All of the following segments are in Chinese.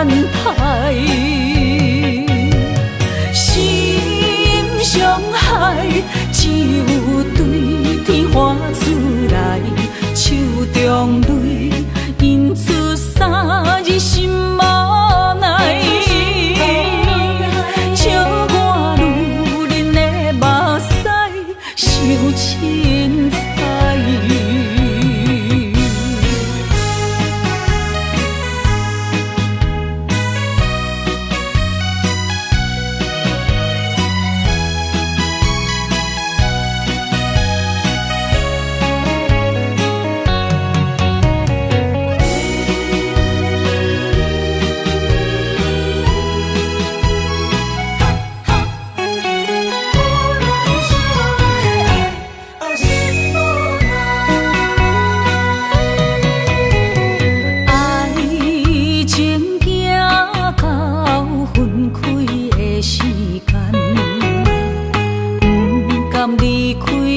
待。心上海，只有对天花出来，手中泪印出三字心无奈。笑我女人的目屎受凊彩。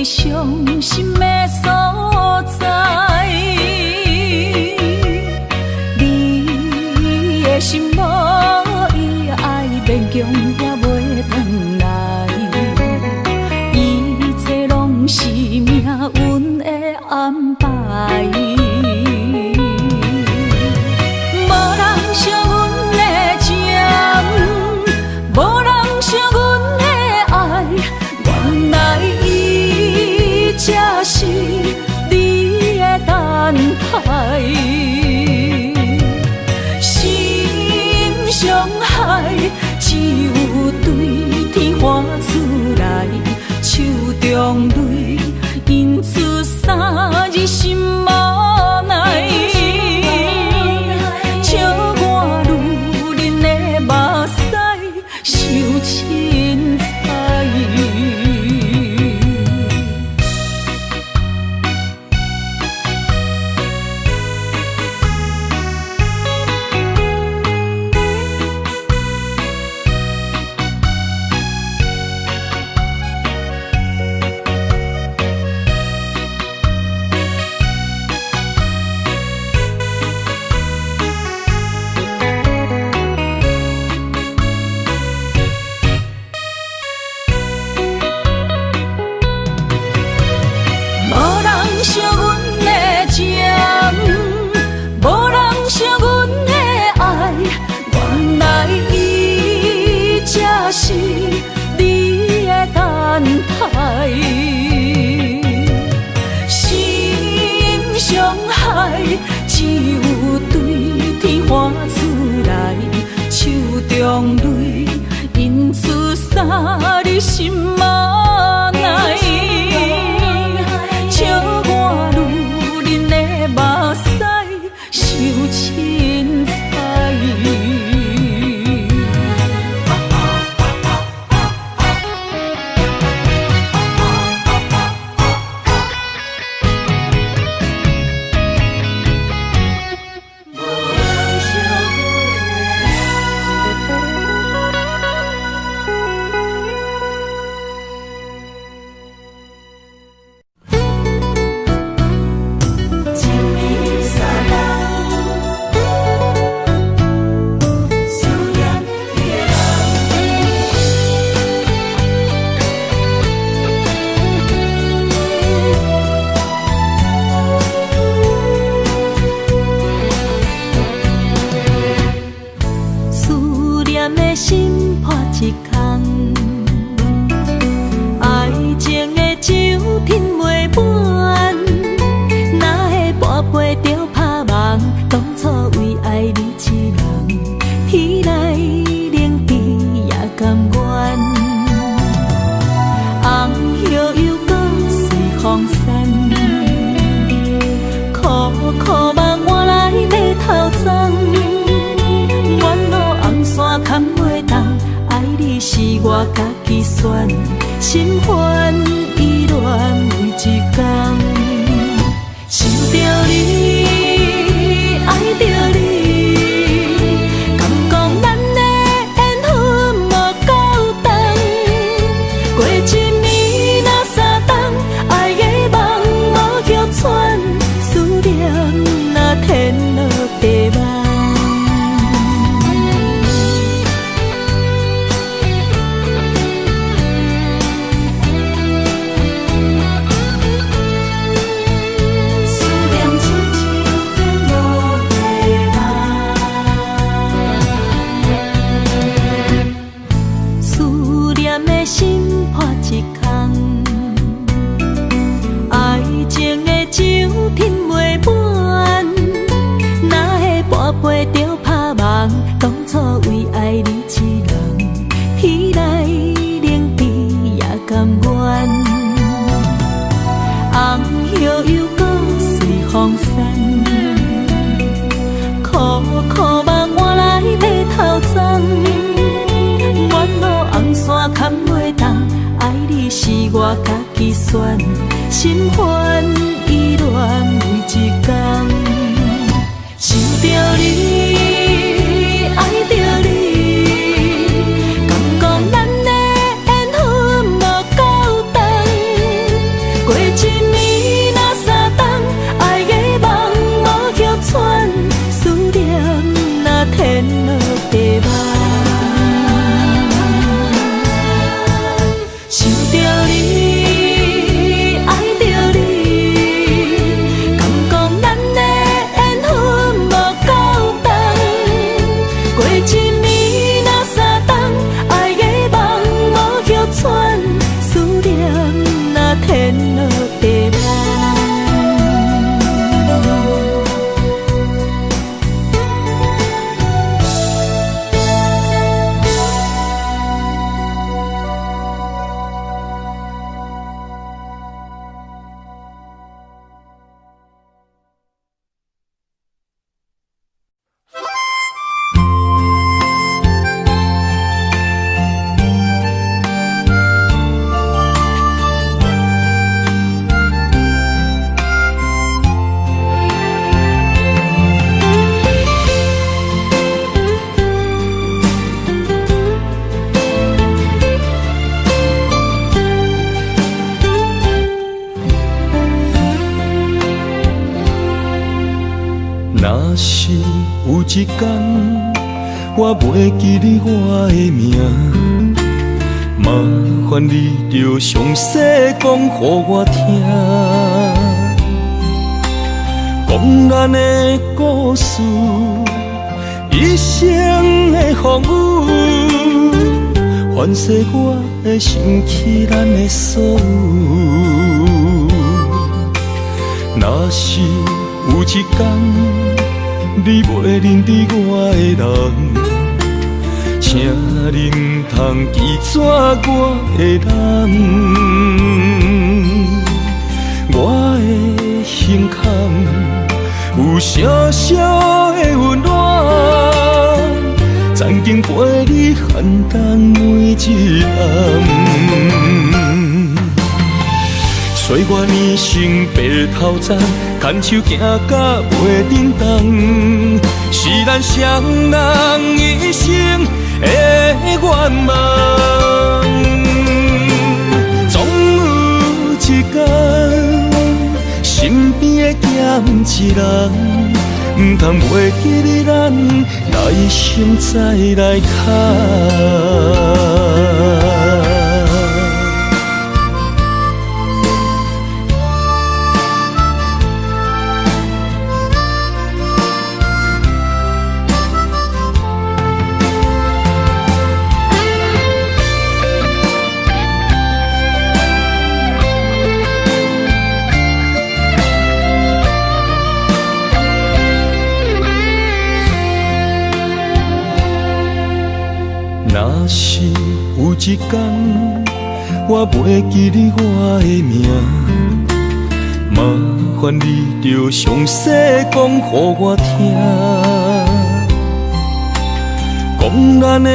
伤心的所在，你的心无伊爱勉强也袂转来，一切拢是命运的安排。无人惜阮的情，无人惜阮的爱，原来才是你的等待。心上海，只有对天花出来，手中泪印出三字心无奈。笑我女人的目屎受凊彩。惜阮的情，无人惜阮的爱，原来伊才是你的等待。心上海，只有对天花出来，手中泪印出三字心无奈。笑我女人的目屎受凊彩。心破一空，爱情的酒品袂满，哪会半杯就拍梦？当初为爱你一人，天来冷滴也甘愿。红叶又搁随风散，苦苦梦换来要头鬃。山坎袂动，爱你是我家己选，心烦意乱为一天，想着你，爱着你，敢讲咱的缘分无够长，过一年若三冬，爱的梦无叫喘，思念若天落地梦。当初为爱你一人，天来冷比也甘愿。红叶又搁随风散，苦苦梦换来马头鬃。远路红线牵袂动，爱你是我家己选，心烦意乱每一天。想着你，爱着你，敢讲咱的缘分无够长？过一年若三冬，爱的梦无歇喘，思念若天落地网。想着你，爱着你，敢讲咱的缘分无够长？过一年若三冬，爱的梦无歇喘，思念若天落地网。若是有一天我袂记你我的名，麻烦你着详细讲予我听，讲咱的故事，一生的风雨，反噬我的想起咱的所有。若是有一天你袂认得我的人，请恁通记住我的人，我的心坎有小小的温暖，曾经陪你寒冬每一暗。岁月年成白头鬃，牵手行到袂振动，是咱双人一生的愿望。总有一天，身边的咸一人，唔通袂记你咱来生再来看。若是有一天我袂记你我的名，麻烦你着详细讲予我听，讲咱的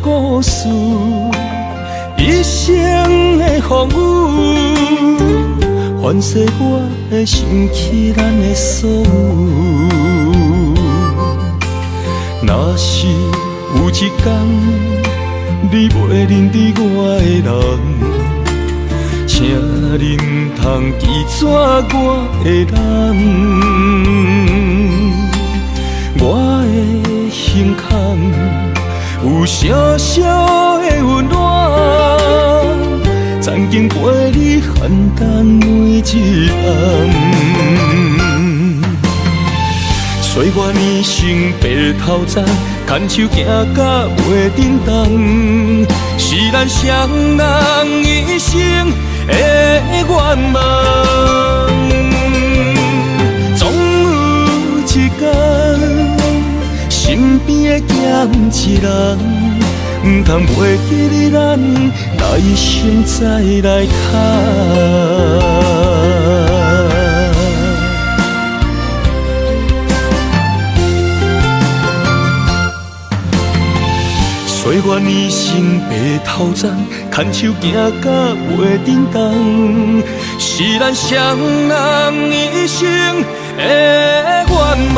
故事，一生的风雨，反噬我的想起咱的所有。若是有一天你袂认得我的人，请恁通记住我的人，我的心坎有小小的温暖，曾经陪你寒冬每一暗。岁月年成白头鬃，牵手行到袂振动，是咱双人一生的愿望。总有一天，身身边的咸一人，唔通袂记得咱来生再来谈。岁月年生白头鬃，牵手行到袂振动，是咱双人一生的愿望。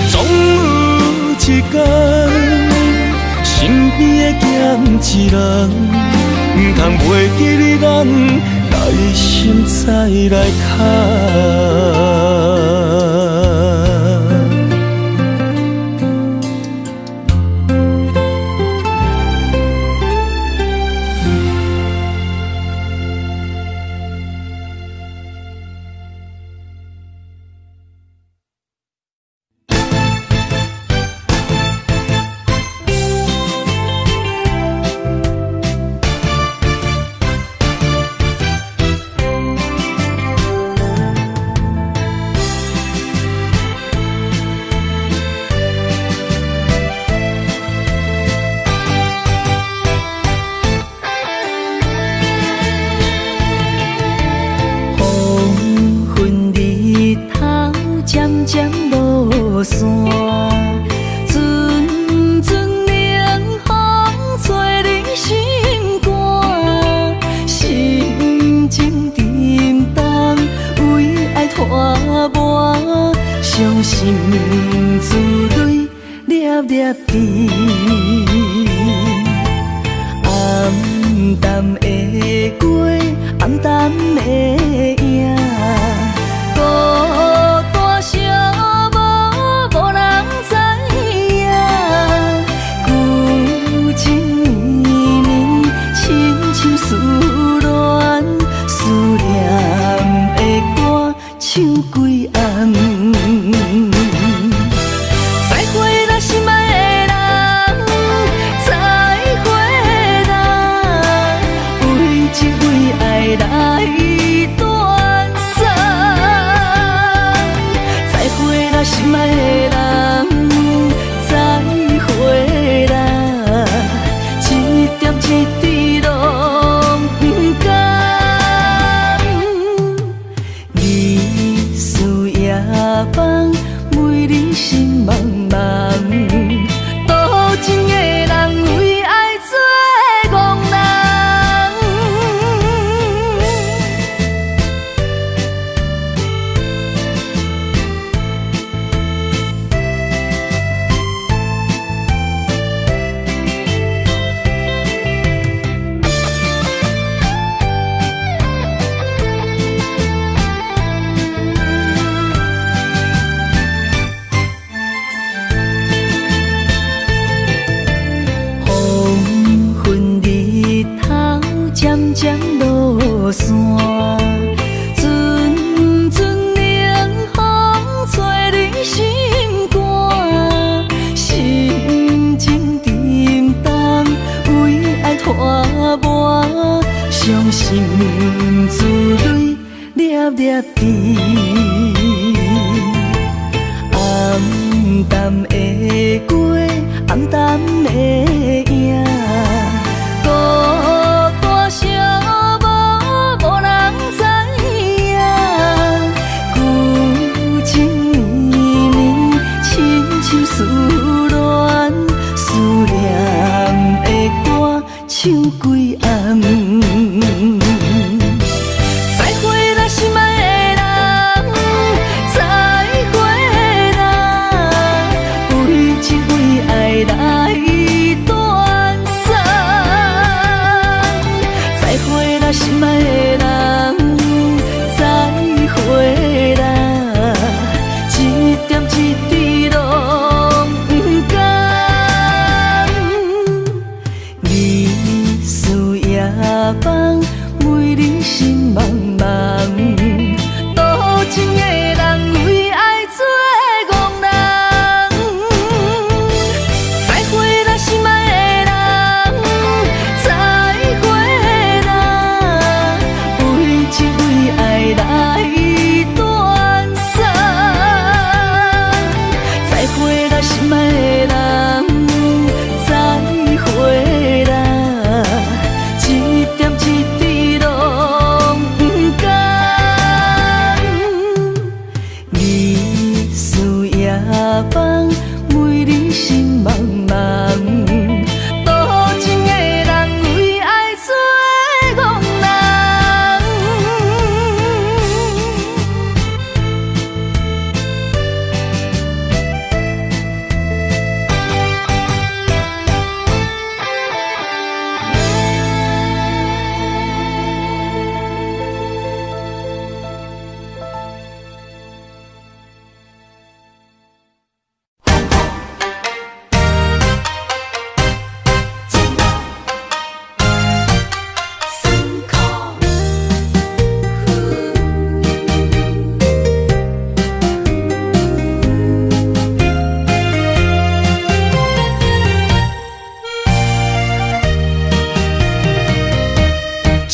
总有一天，身边的咸一人，唔通袂记得咱来生再来谈。你需要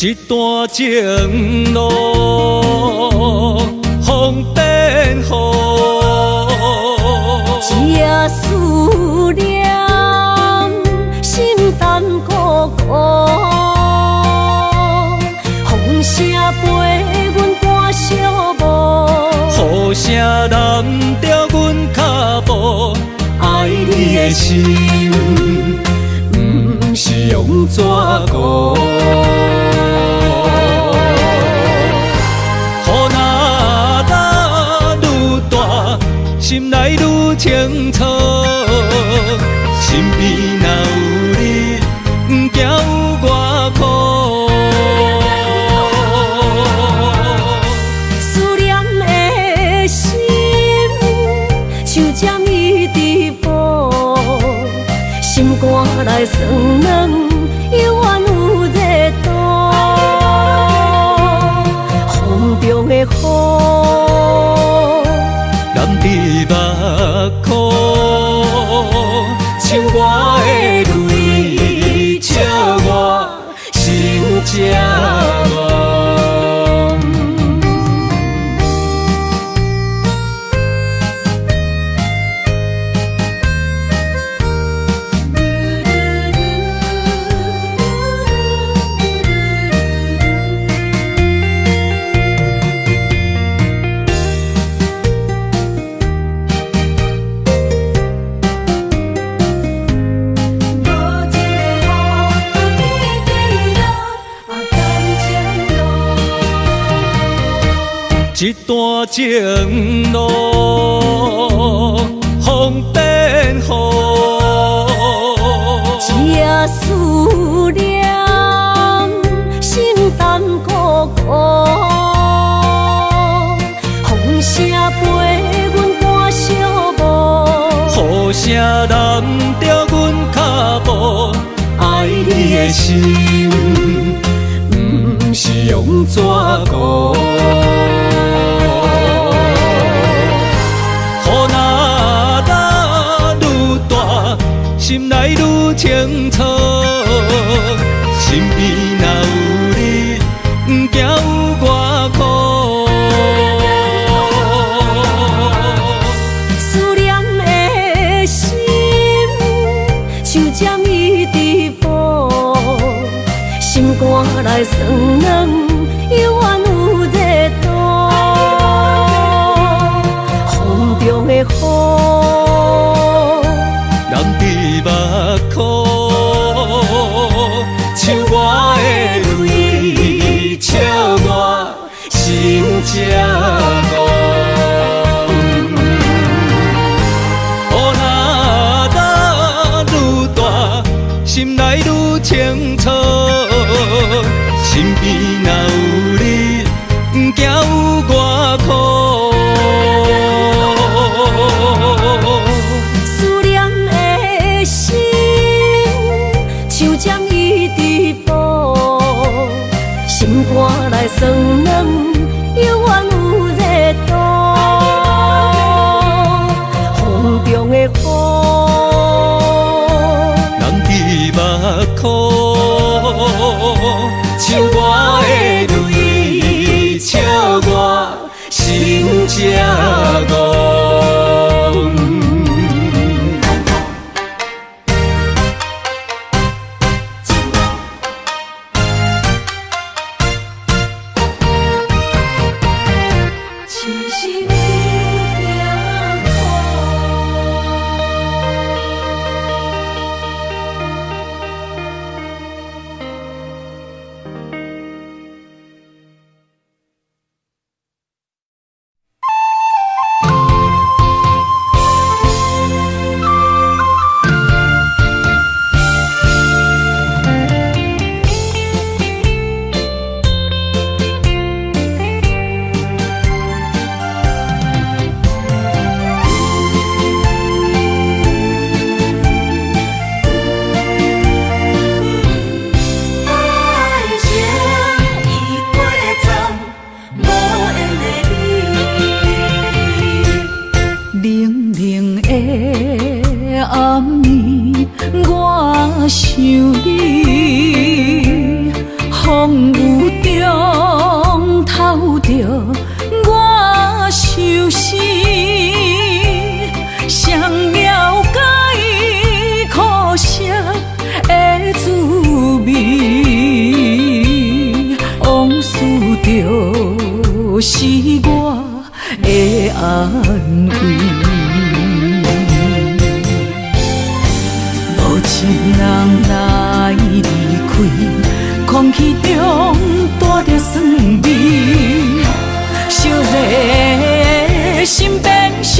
一段情路风变雨，一夜思念，心淡孤孤。风声陪阮赶小步，雨声染着阮脚步，爱你的心，不是用纸糊。心内愈清楚，身边若有你，不惊有我苦。思念的心，像针伊直补，心肝内酸软，犹原有热度。风中的雨，染伫目眶，像我的泪，笑我心正乱。一段情路风变雨，一夜思念，心淡孤孤。风声陪阮赶小步，雨声染着阮脚步，爱你的心，不是用纸糊。心内愈清楚，身边若有你，不惊有我苦。思念的心，像针伊直补，心肝内酸软，犹原有热度。风中的雨，目眶，像我的泪，笑我心正乱。雨若打愈大，心内愈清楚，身边若有你，不惊有我苦。心肝内酸软，犹原有热度。风中的雨，染伫目眶，像我的泪，笑我心正乱。想你，风雨情人来离开，空气中带着酸味，烧热心变成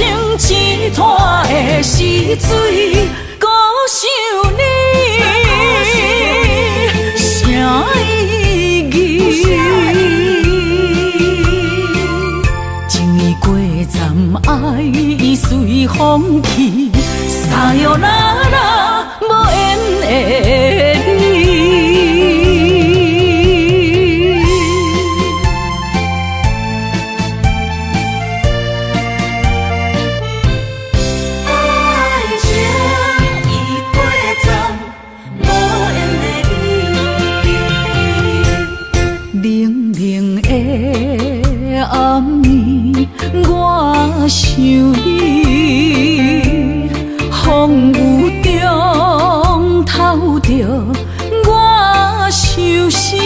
一滩的死水，孤想你啥意义？情意过站，爱已随风去，沙哟啦啦无缘的你。暗暝，我想你，风雨中透着我相思，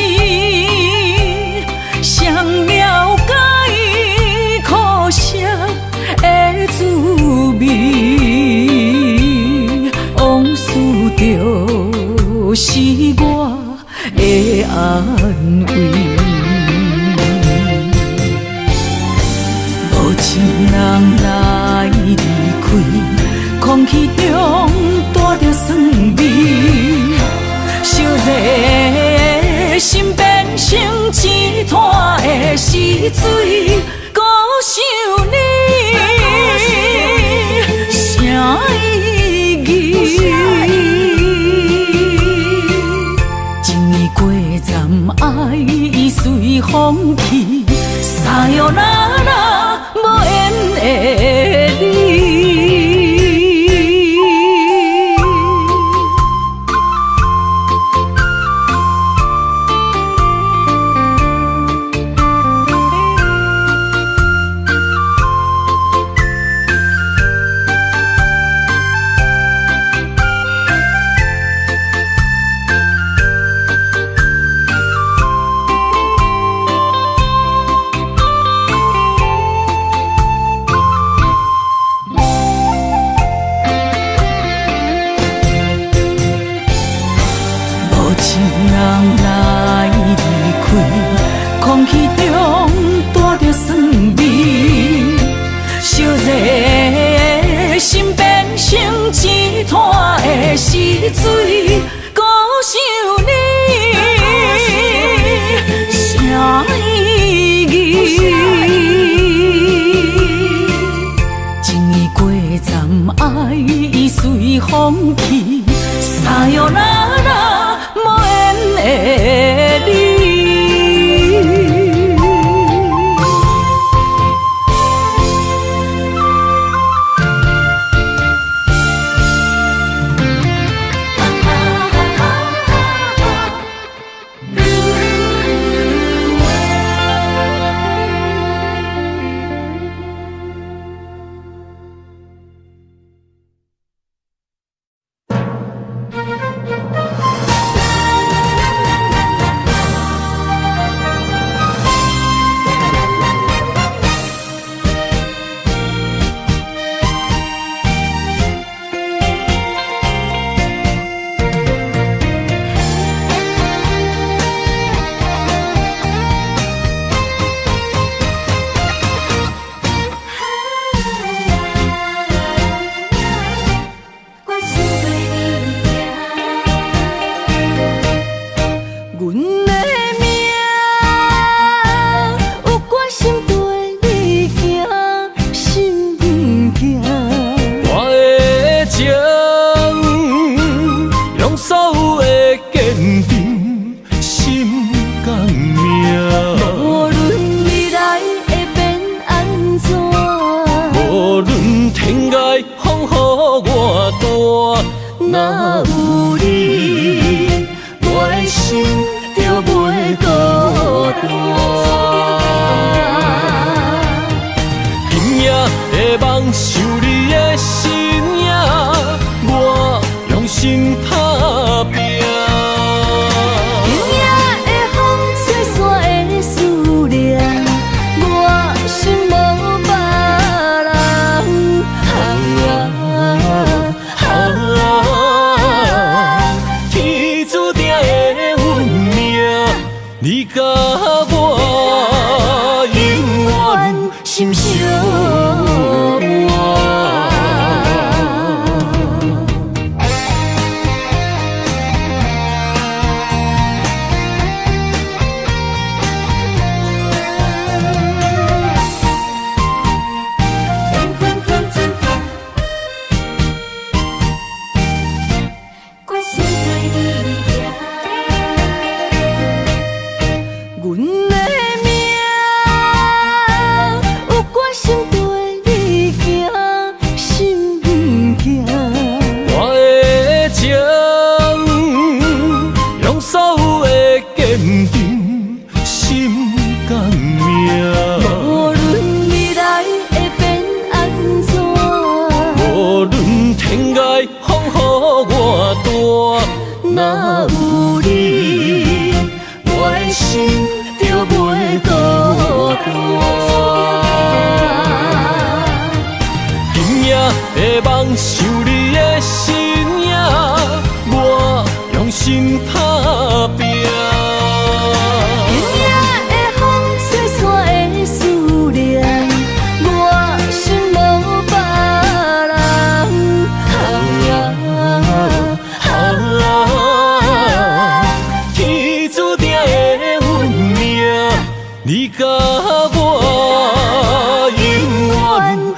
谁了解苦涩的滋味？往事就是我的安慰。情人来离开，空气中带着酸味，烧热心变成一滩的死水，孤想你啥意义？情意过站，爱已随风去，沙哟啦啦无缘的你。死水，孤想你啥意义？情意过站，爱已随风去，沙哟啦啦无缘的你。情爱风雨我大，若有你，我的心就袂孤单。今夜的梦想你的身影，我用心打拼。你甲我永远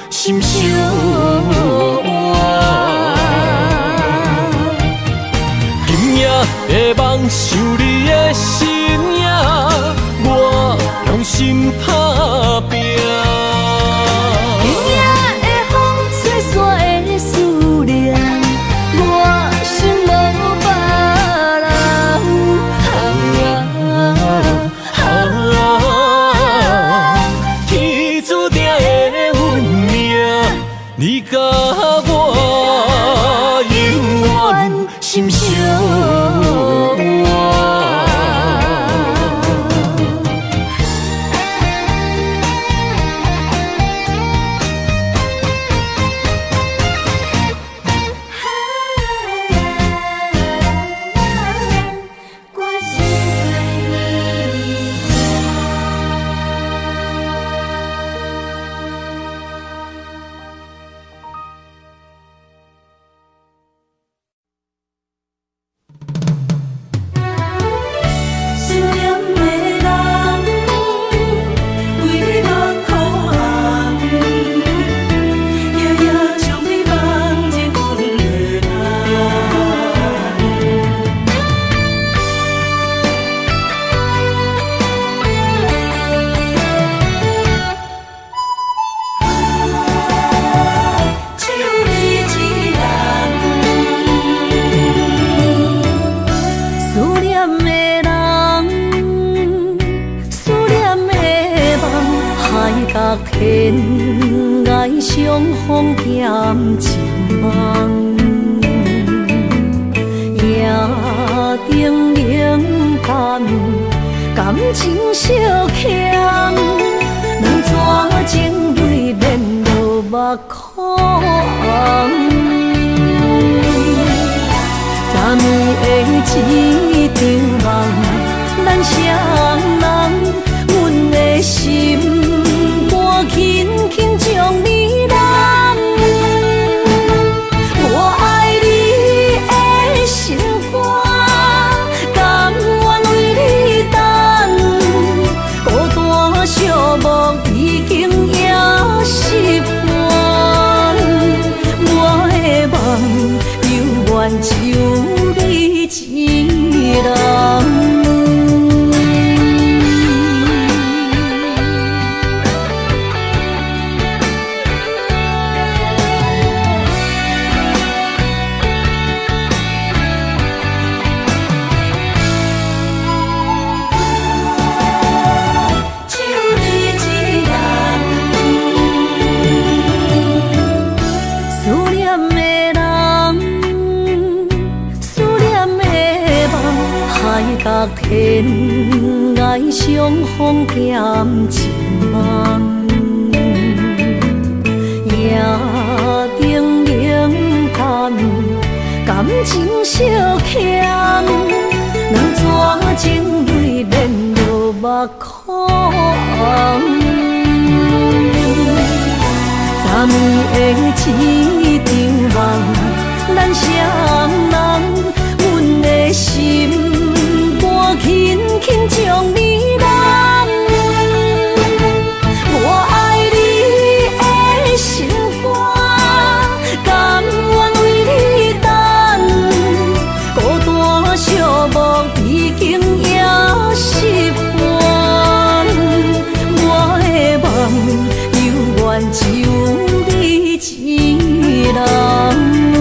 心相换，今夜的梦想你的身影，我用心打拼。今夜的风吹散的思念，我心无别人。你甲我永远心相换。天涯相逢欠情梦，夜灯冷淡，感情小欠，两撮情泪连落目眶。昨暝的一场梦，咱双人，阮的心。轻轻将你揽，我爱你的心肝，甘愿为你等。孤单寂寞已经也习惯，我的梦犹原只有你一人。天涯相逢欠情梦，夜灯冷淡，感情小欠，两撮情泪连落目眶。昨暝的一场梦，咱双人，阮的心。轻轻将你揽，我爱你的心肝，甘愿为你等。孤单寂寞已经也习惯，我的梦犹原只有你一人。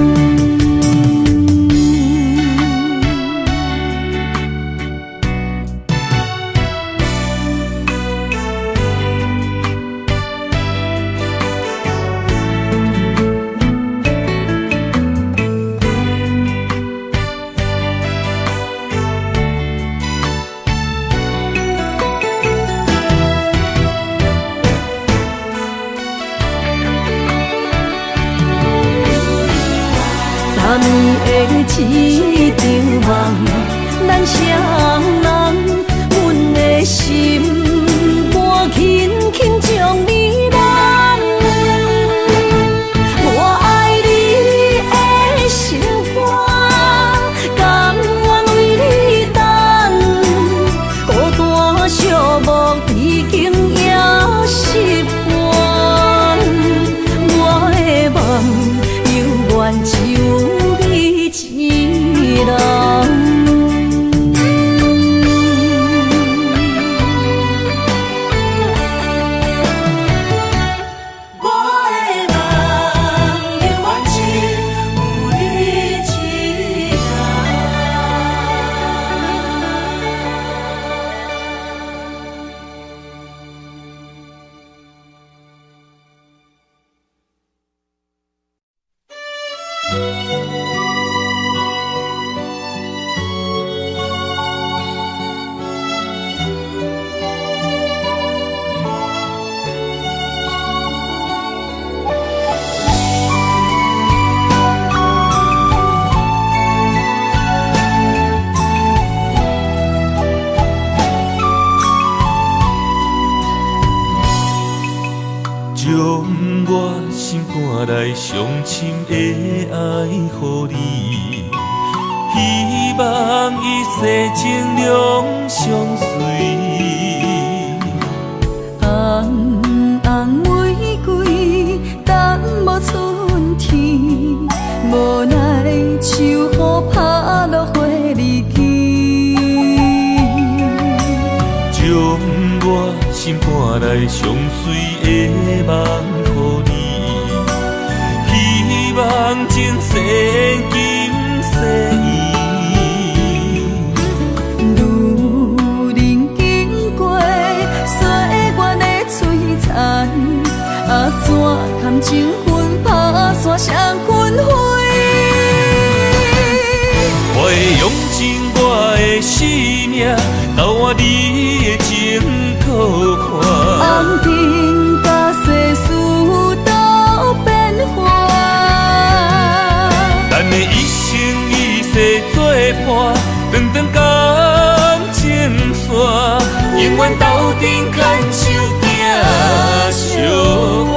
暗暝的一场梦，咱双人，阮的心肝轻轻将你揽。我爱你的心肝，甘愿为你等，孤单寂寞已经也习惯。我的梦永远只有你一人。将我心肝内上深的爱予你，希望一世情两相随。红红玫瑰等无春天，无奈秋雨拍落花日记。将我心肝内上水的梦予你，希望前世今世依。路人经过岁月的璀璨，怎堪情分打散双魂飞？我会用尽我的生命，交换你的情可看。红尘甲世事都变化，咱的一生一世作伴，长长感情线，永远斗阵牵手行相伴。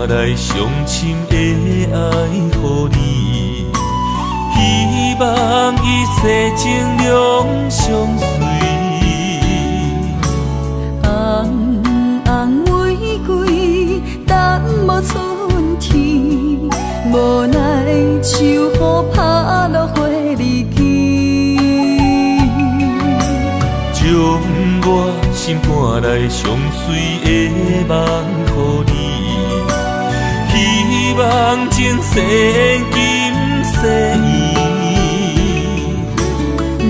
来上深的爱予你，希望一世情两相随。红红玫瑰等无春天，无奈秋雨拍落花日记。将我心肝内上水的梦予你，希望前世今世依。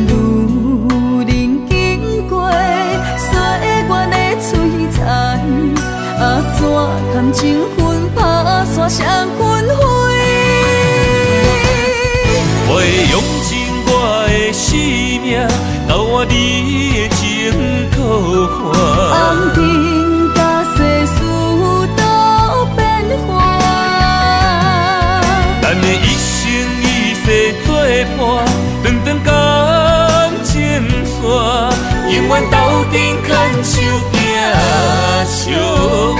路人经过岁月的璀璨，怎堪情分打散双魂飞？我会用尽我的生命，交换你的情可看。红尘甲世事都变化，咱的一生一世作伴，长长感情线，永远斗阵牵手行相伴。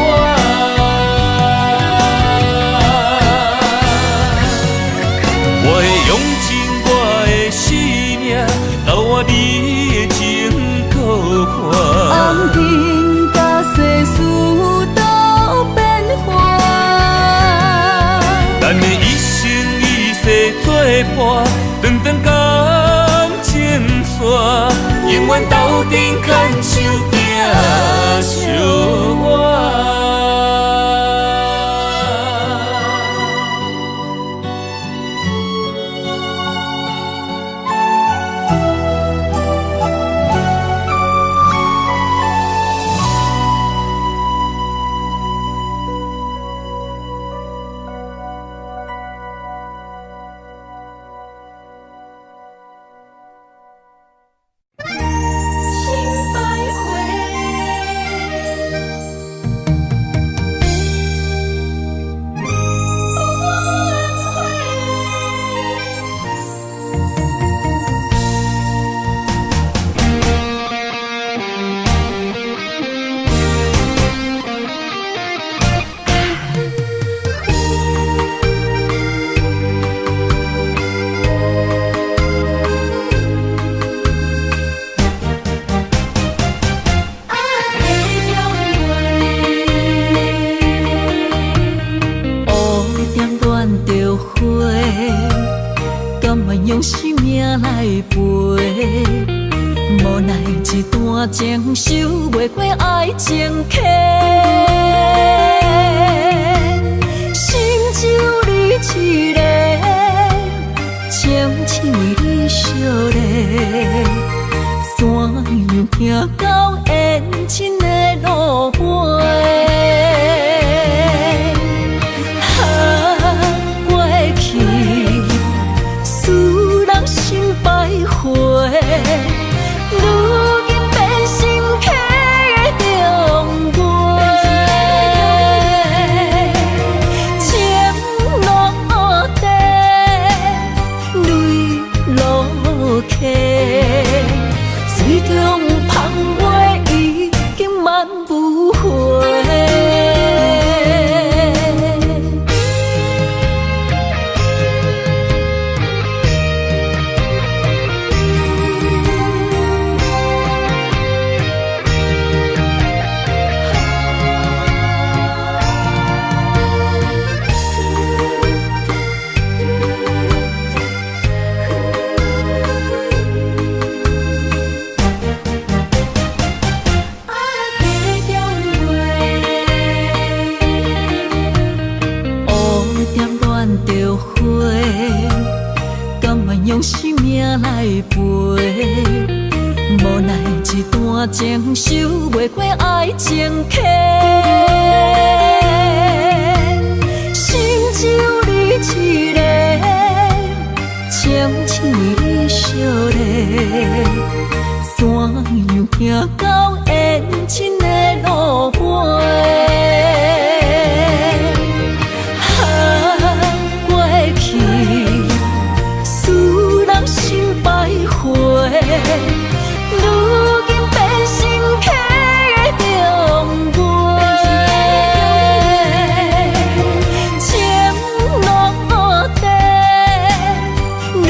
我会用尽我的生命，交换你的情可看。红尘甲世事都变化，咱的一生一世作伴，长长感情线，永远斗阵牵手行相伴。用生命来陪，无奈一段情守袂过爱情客，心只有你一个，情只为你惜咧，怎样行到缘尽的路尾？如今变心客的重陪，情落地，泪落下，水中芳袂已经万不回。用生命来陪，无奈一段情守袂过爱情客，心只有你一个，情只为你惜咧，怎样行到缘尽的路尾？如今变心客的重陪，情落地，泪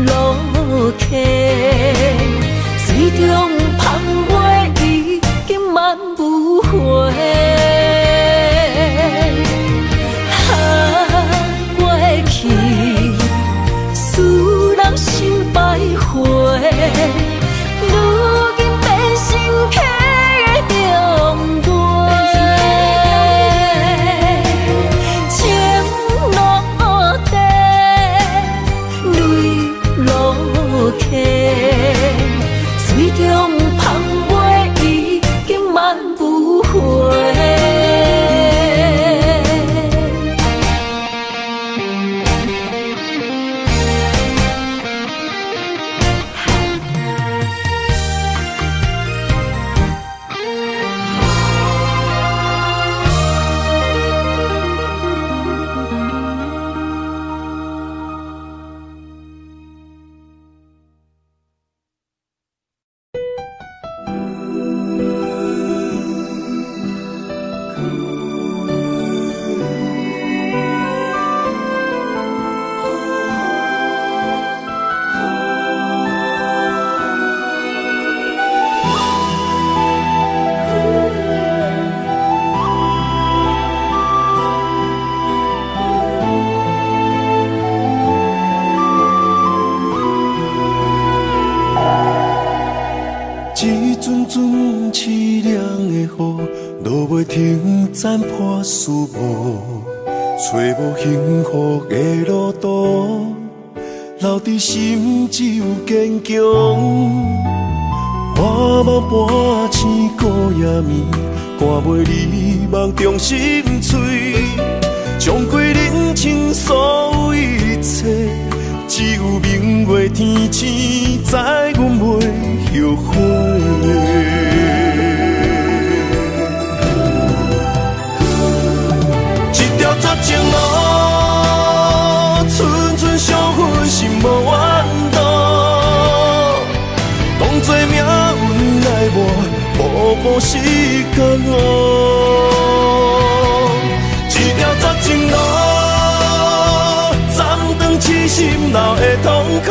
落下，水中芳袂已经万不回。过去使人心百回。如今变心客的重陪，情落地，泪落下，水中芳袂已经万不回。残破思无，找无幸福的路途，留伫心只有坚强。我梦半醒孤夜眠，赶袂你梦中心碎，将过人生所有一切，只有明月天星知阮袂后悔。绝情路，寸寸伤痕心无怨妒。当作命运来磨，步步是甘愿。一条绝情路，暂断痴心闹的痛苦。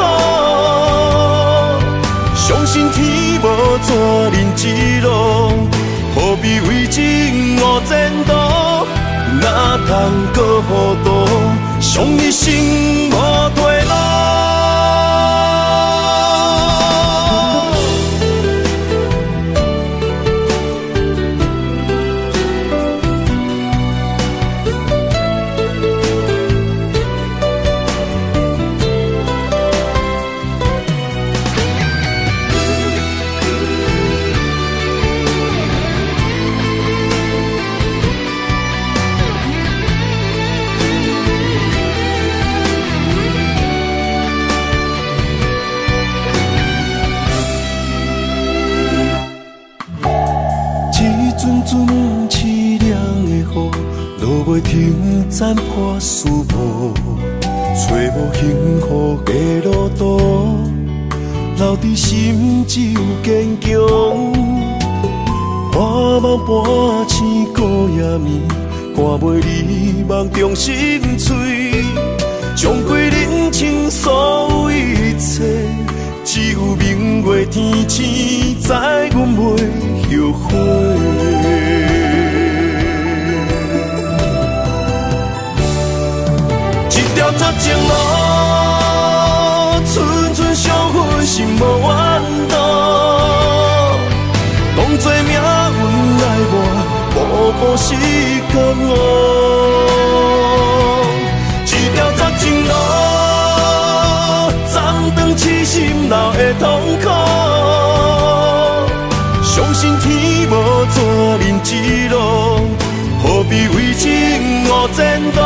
相信天无绝人之路，何必为情误前途？哪通搁糊涂，伤一生无退路。残破思无，找无幸福的路途，留伫心只有坚强。半梦半醒孤夜眠，看袂你梦中心碎，将过人生所有一切，只有明月天星知阮袂后悔。一条绝情路，寸寸相分，心无怨妒。当作命运来磨，步步是甘愿。一条绝情路，暂长痴心流的痛苦。相信天无怎人之路，何必为情误前途？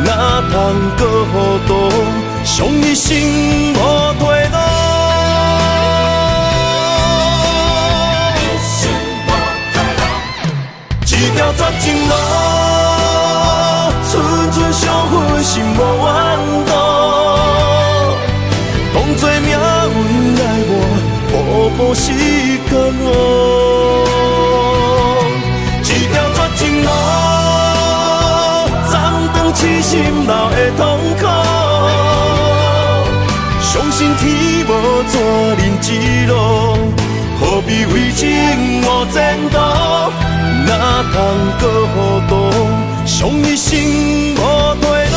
哪通搁糊涂，伤一生无退路。一条绝情路，寸寸相分，心无怨妒。当作命运来磨，步步是甘愿。一条绝情路，痴心流的痛苦，相信天无怎人之路，何必为情误前途？哪通搁糊涂，伤一生无退路。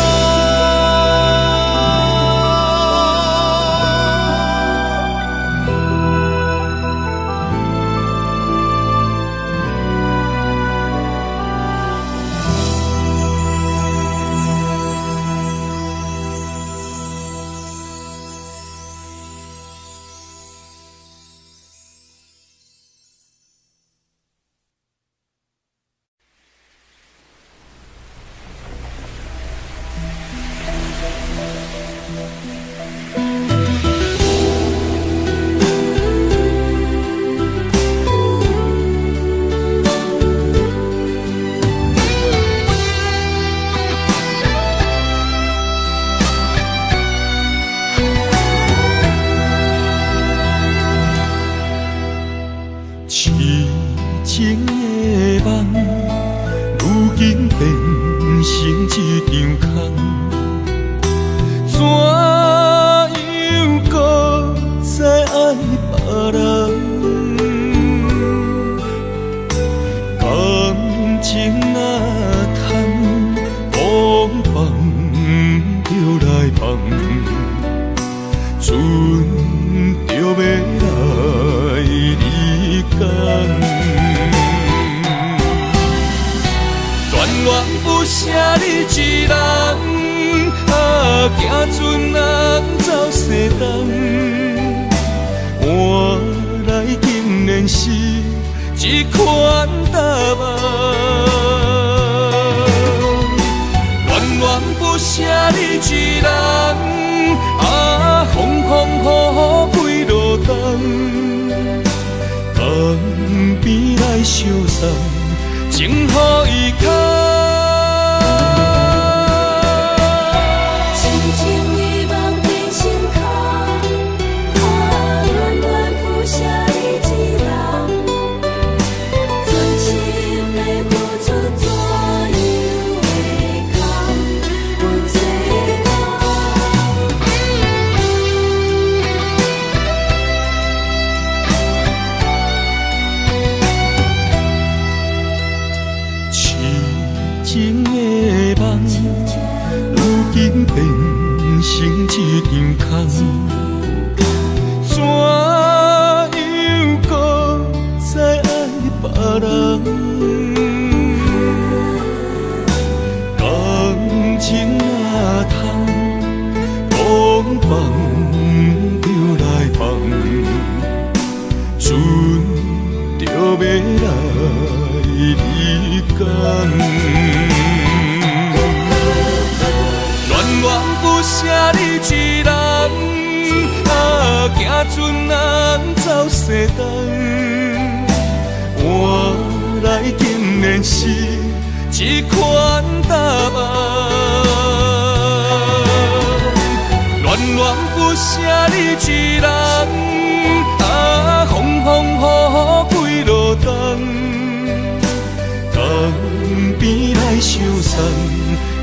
换来竟然是一款答案。恋恋不舍你一人，啊，风风雨雨几落冬，江边来相送，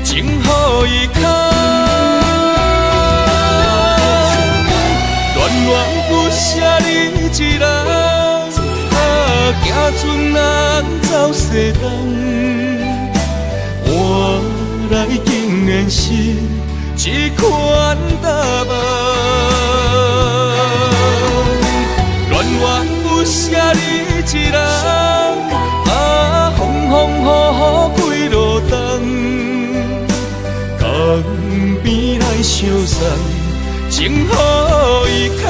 情予伊牵。恋恋不舍你一人，啊，行船人走西东，换来竟然是一款答案。恋恋不舍你一人，啊，风风雨雨几落冬，江边来相送，情予伊牵。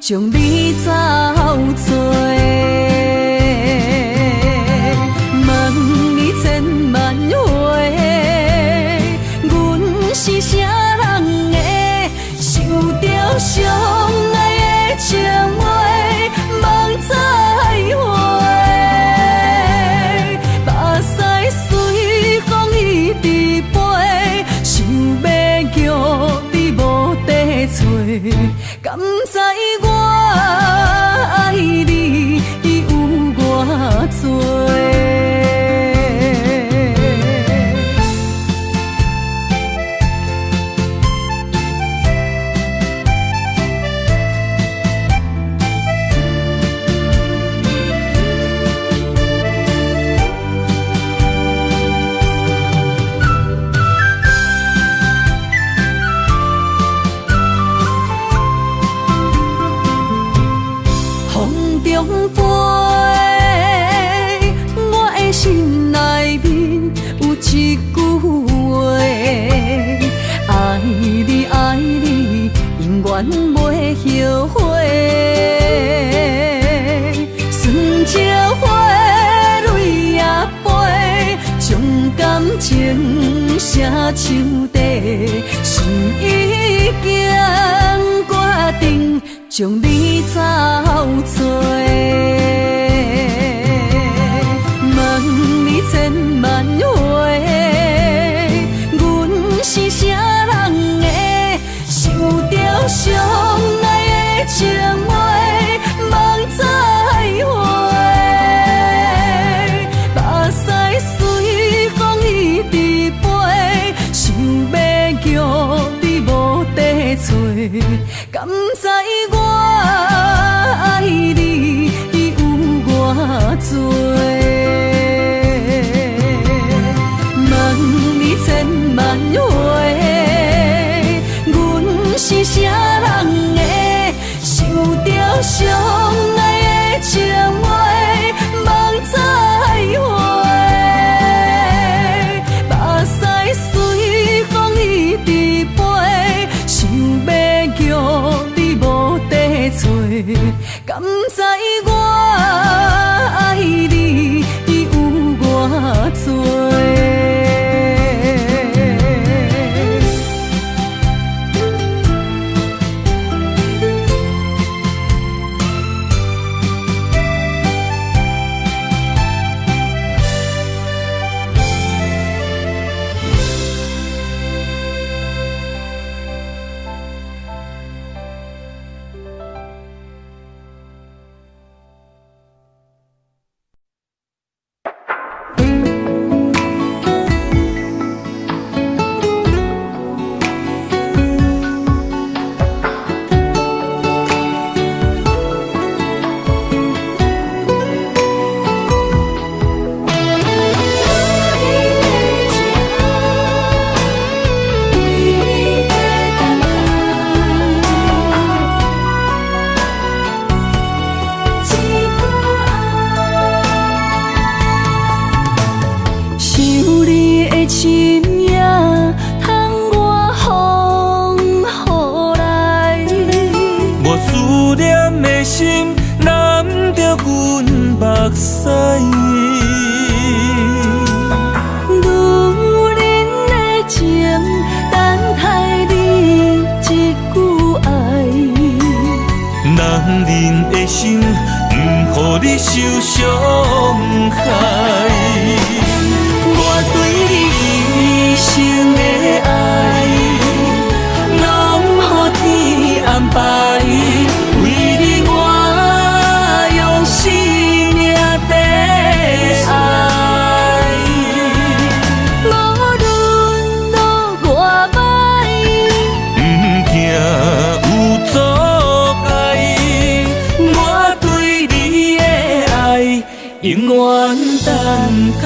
将你走做，问你千万回，阮是啥人的，受着伤爱的情话，望再会。目屎随风伊直飞，想要叫你无地找，敢知我？爱你有偌多？永袂后悔，酸椒花蕊也飞，将感情写唱地，心已经决定将你走做。问你千万回，阮是啥人的？受着伤爱的情话，望再会。目屎随风伊直飞，想要叫你无地找，敢知我爱你有偌多？问你千万回。是啥人的？受着伤爱的情话，望再会。目屎随风伊直飞，想要叫你无地找，敢知我？心也通我风雨来。无思念的心难着阮目屎。女人的情等待你一句爱。男人的心不予你受伤害。我对你一生的爱，拢予天安排。为你我用生命在爱。无论路偌歹，不惊有阻碍。我对你的爱永远等待。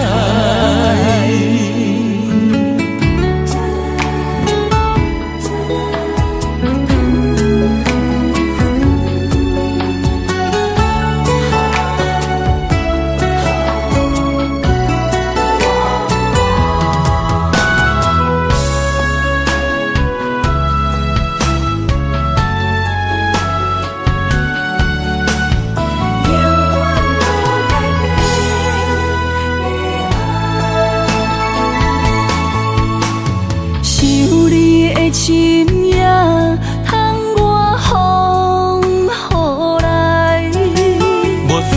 心也通我风雨来。无思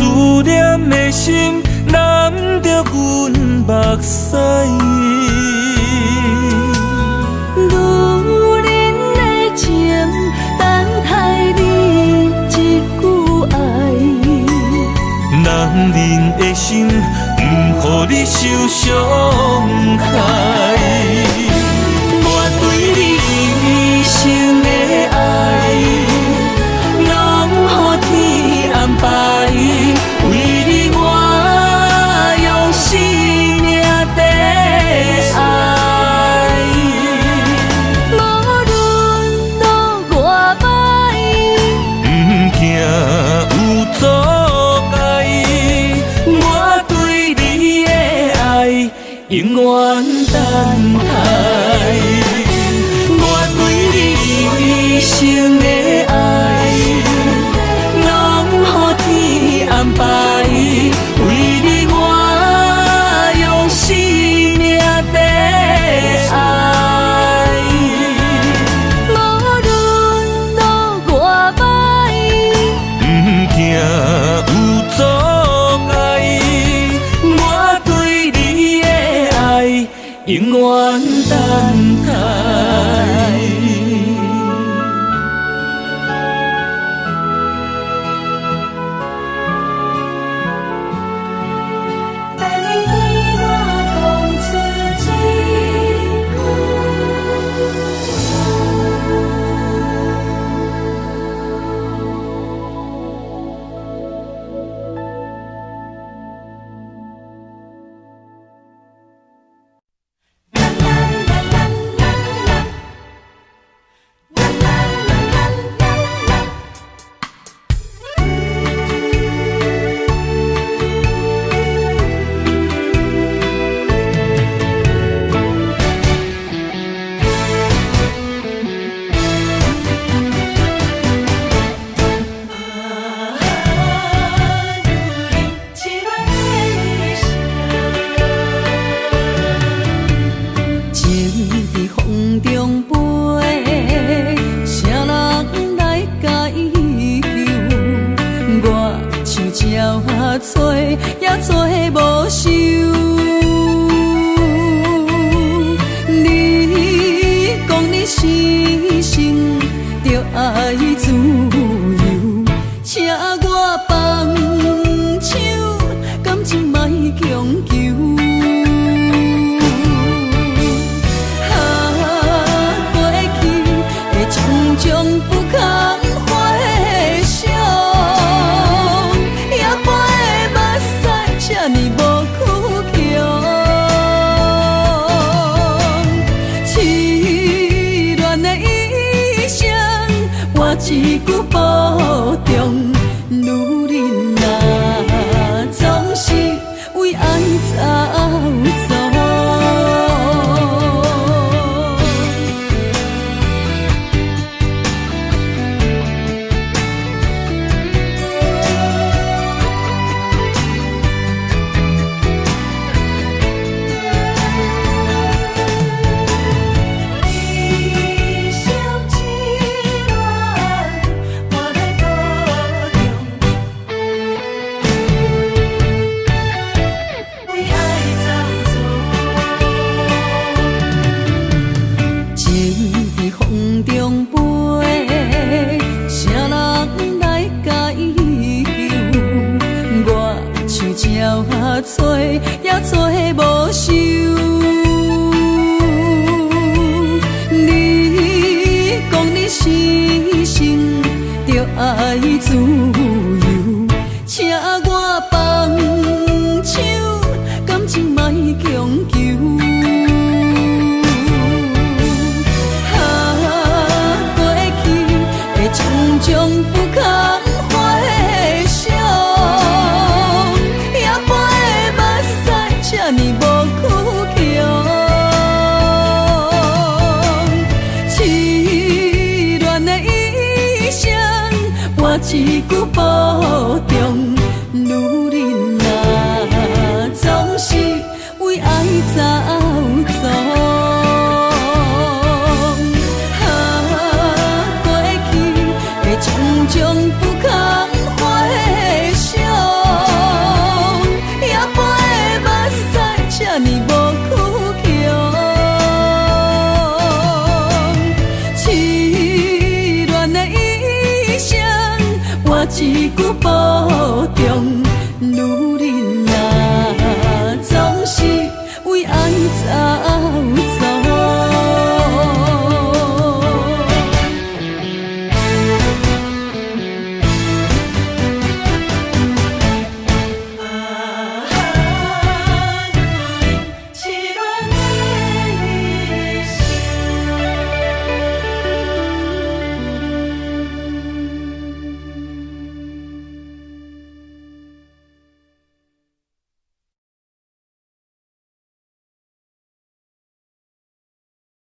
念的心难着阮目屎。女人的情等待你一句爱。男人的心不予你受伤害。一生的爱，拢予天安排。为你我用生命在爱。无论路偌歹，不惊有阻碍。我对你的爱永远等待。一生的爱，拢予天安排。为你我用生命在爱。无论路偌歹，不惊有阻碍。我对你的爱永远等待。一句保重，女人啊，总是为爱走走。一句保重，女人啊，总是为爱走错。过去的种种不堪回想，也陪的目屎这呢无苦强。凄恋的一生，我一句保重，女